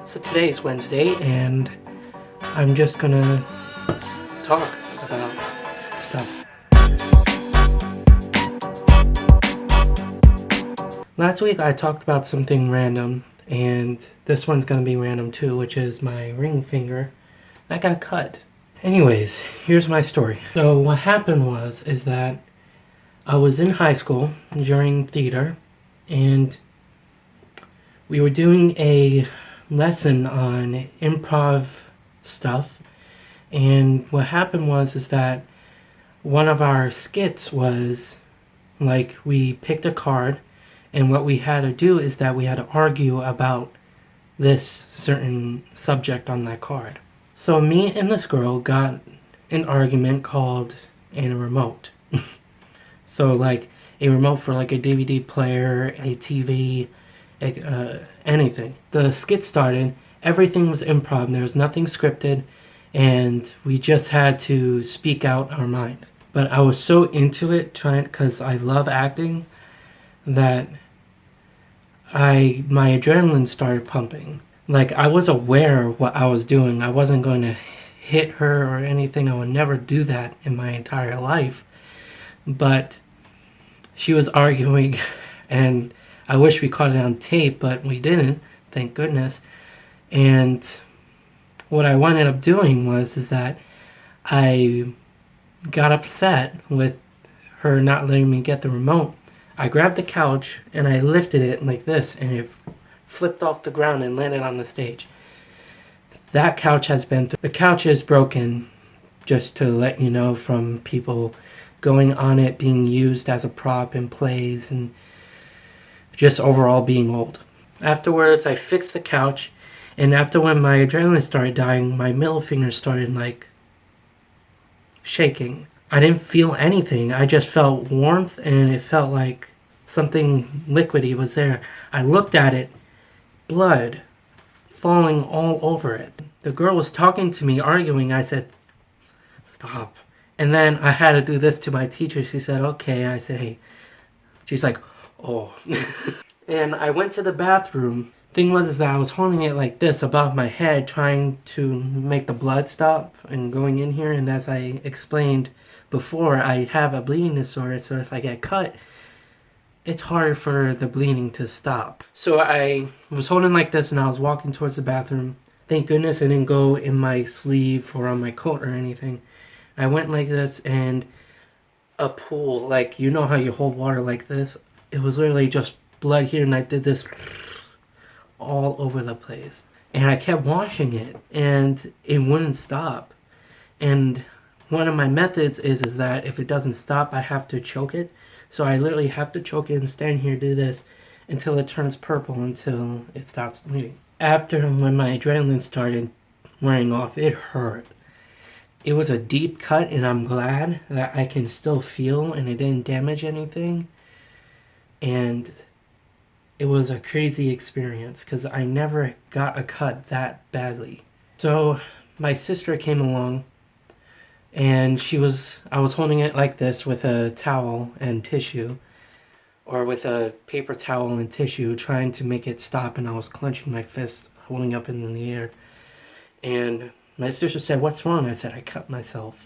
So today's Wednesday, and I'm just gonna talk about stuff. Last week I talked about something random, and this one's gonna be random too, which is my ring finger that got cut. Anyways, here's my story. So what happened is that I was in high school during theater, and we were doing a lesson on improv stuff. And what happened is that one of our skits was like we picked a card, and what we had to do is that we had to argue about this certain subject on that card. So me and this girl got an argument called a remote. So like a remote for like a DVD player, a TV, anything. The skit started. Everything was improv. There was nothing scripted, and we just had to speak out our mind. But I was so into it, because I love acting, that my adrenaline started pumping. Like, I was aware of what I was doing. I wasn't going to hit her or anything. I would never do that in my entire life. But she was arguing, and I wish we caught it on tape, but we didn't, thank goodness. And what I ended up doing is that I got upset with her not letting me get the remote. I grabbed the couch and I lifted it like this, and it flipped off the ground and landed on the stage. That couch the couch is broken, just to let you know, from people going on it, being used as a prop in plays, and just overall being old. Afterwards, I fixed the couch, and after when my adrenaline started dying, my middle finger started like shaking. I didn't feel anything. I just felt warmth, and it felt like something liquidy was there. I looked at it, blood falling all over it. The girl was talking to me, arguing. I said, "Stop." And then I had to do this to my teacher. She said, "Okay." I said, "Hey." She's like, "Oh." And I went to the bathroom. Thing is that I was holding it like this above my head, trying to make the blood stop and going in here. And as I explained before, I have a bleeding disorder, so if I get cut, it's hard for the bleeding to stop. So I was holding like this, and I was walking towards the bathroom. Thank goodness I didn't go in my sleeve or on my coat or anything. I went like this, and a pool, like, you know how you hold water like this? It was literally just blood here, and I did this all over the place. And I kept washing it, and it wouldn't stop. And one of my methods is that if it doesn't stop, I have to choke it. So I literally have to choke it and stand here, do this, until it turns purple, until it stops bleeding. After, when my adrenaline started wearing off, it hurt. It was a deep cut, and I'm glad that I can still feel, and it didn't damage anything. And it was a crazy experience, because I never got a cut that badly. So my sister came along, and I was holding it like this with a towel and tissue, or with a paper towel and tissue, trying to make it stop, and I was clenching my fist, holding up in the air. And my sister said, "What's wrong?" I said, "I cut myself."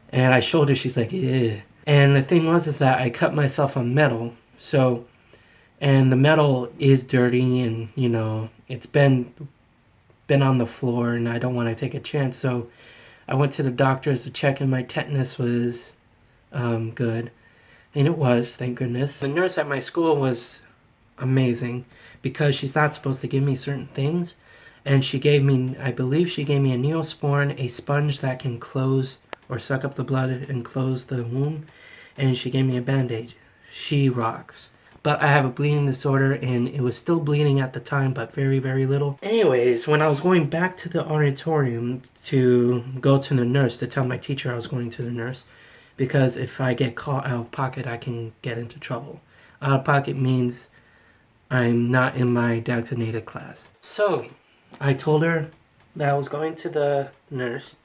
And I showed her. She's like, "Yeah." And the thing is that I cut myself on metal. So, and the metal is dirty, and it's been on the floor, and I don't want to take a chance. So I went to the doctors to check, and my tetanus was good. And it was, thank goodness. The nurse at my school was amazing, because she's not supposed to give me certain things. And I believe she gave me a Neosporin, a sponge that can close or suck up the blood and close the wound. And she gave me a Band-Aid. She rocks. But I have a bleeding disorder, and it was still bleeding at the time, but very, very little. Anyways, when I was going back to the auditorium to go to the nurse, to tell my teacher I was going to the nurse, because if I get caught out of pocket, I can get into trouble. Out of pocket means I'm not in my designated class. So I told her that I was going to the nurse,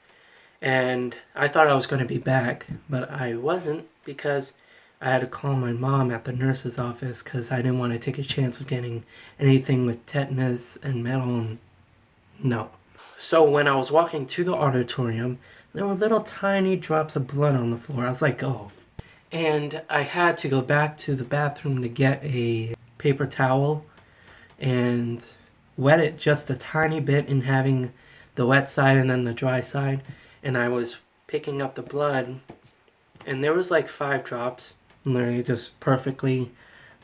and I thought I was going to be back, but I wasn't, because I had to call my mom at the nurse's office because I didn't want to take a chance of getting anything with tetanus and metal. And no. So when I was walking to the auditorium, there were little tiny drops of blood on the floor. I was like, oh. And I had to go back to the bathroom to get a paper towel and wet it just a tiny bit in having the wet side and then the dry side. And I was picking up the blood, and there was like 5 drops, literally just perfectly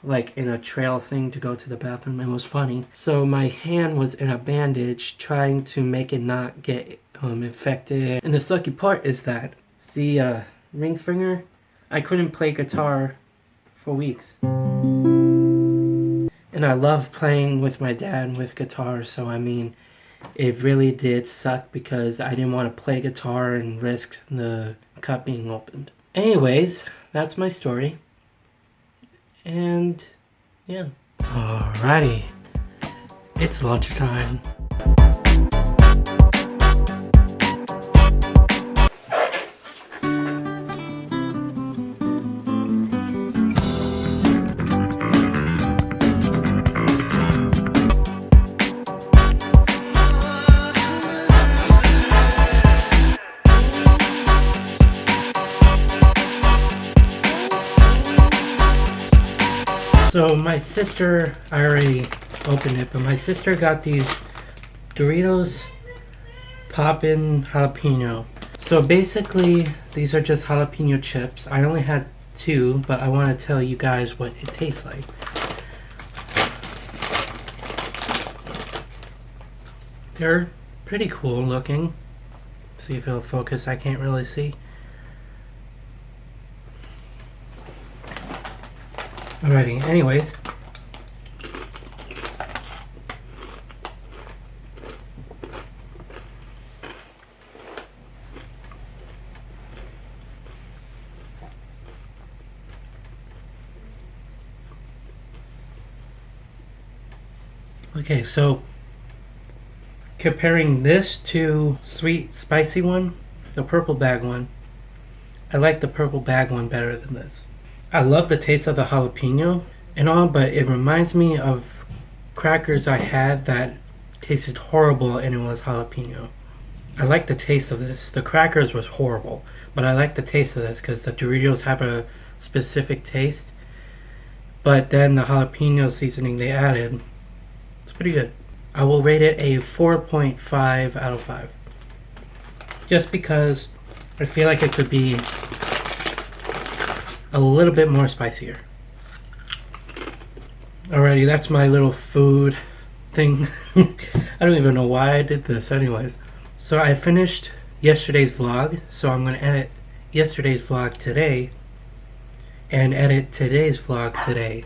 like in a trail thing to go to the bathroom. It was funny. So my hand was in a bandage trying to make it not get infected. And the sucky part is that, see, ring finger, I couldn't play guitar for weeks. And I love playing with my dad with guitar, so I mean, it really did suck because I didn't want to play guitar and risk the cut being opened. Anyways, that's my story. And yeah. Alrighty. It's lunchtime. So my sister, I already opened it, but my sister got these Doritos Poppin' Jalapeno. So basically, these are just jalapeno chips. I only had 2, but I want to tell you guys what it tastes like. They're pretty cool looking. See if it'll focus, I can't really see. Alrighty, anyways. Okay, so comparing this to sweet spicy one, the purple bag one, I like the purple bag one better than this. I love the taste of the jalapeno and all, but it reminds me of crackers I had that tasted horrible and it was jalapeno. I like the taste of this. The crackers was horrible, but I like the taste of this because the Doritos have a specific taste. But then the jalapeno seasoning they added, it's pretty good. I will rate it a 4.5 out of 5. Just because I feel like it could be a little bit more spicier. Alrighty, that's my little food thing. I don't even know why I did this anyways. So I finished yesterday's vlog, so I'm going to edit yesterday's vlog today and edit today's vlog today.